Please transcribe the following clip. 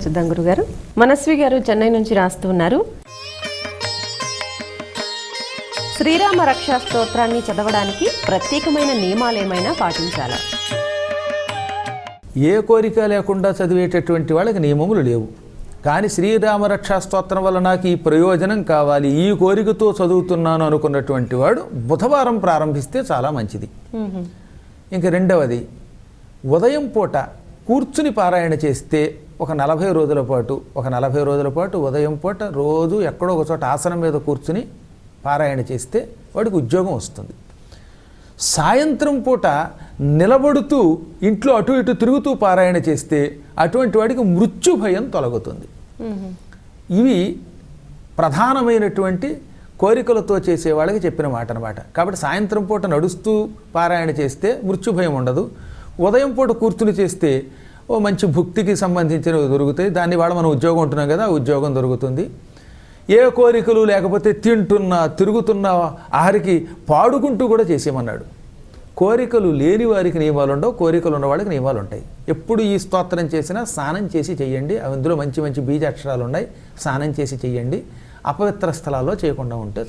చూద్దాం గురుగారు. మనస్వి గారు చెన్నై నుంచి రాస్తూ ఉన్నారు. శ్రీరామ రక్షా స్తోత్రాన్ని చదవడానికి ప్రత్యేకమైన నియమాలు ఏమైనా పాటించాలా? ఏ కోరిక లేకుండా చదివేటటువంటి వాళ్ళకి నియమములు లేవు. కానీ శ్రీరామ రక్షా స్తోత్రం వల్ల నాకు ఈ ప్రయోజనం కావాలి, ఈ కోరికతో చదువుతున్నాను అనుకున్నటువంటి వాడు బుధవారం ప్రారంభిస్తే చాలా మంచిది. ఇంక రెండవది, ఉదయం పూట కూర్చుని పారాయణ చేస్తే ఒక 40 రోజుల పాటు ఉదయం పూట రోజు ఎక్కడో ఒక చోట ఆసనం మీద కూర్చుని పారాయణ చేస్తే వాడికి ఉద్యోగం వస్తుంది. సాయంత్రం పూట నిలబడుతూ ఇంట్లో అటు ఇటు తిరుగుతూ పారాయణ చేస్తే అటువంటి వాడికి మృత్యు భయం తొలగుతుంది. ఇవి ప్రధానమైనటువంటి కోరికలతో చేసే వాళ్ళకి చెప్పిన మాట అన్నమాట. కాబట్టి సాయంత్రం పూట నడుస్తూ పారాయణ చేస్తే మృత్యు భయం ఉండదు. ఉదయం పూట కూర్చుని చేస్తే ఓ మంచి భుక్తికి సంబంధించినవి దొరుకుతాయి. దాని వల్ల మనం ఉద్యోగం ఉంటున్నాం కదా, ఆ ఉద్యోగం దొరుకుతుంది. ఏ కోరికలు లేకపోతే తింటున్నా తిరుగుతున్నా ఆఖరికి పాడుకుంటూ కూడా చేసేయమన్నాడు. కోరికలు లేని వారికి నియమాలు ఉండవు, కోరికలు ఉన్న వాళ్ళకి నియమాలు ఉంటాయి. ఎప్పుడు ఈ స్తోత్రం చేసినా స్నానం చేసి చెయ్యండి. అందులో మంచి మంచి బీజాక్షరాలు ఉన్నాయి, స్నానం చేసి చెయ్యండి. అపవిత్ర స్థలాల్లో చేయకుండా ఉంటే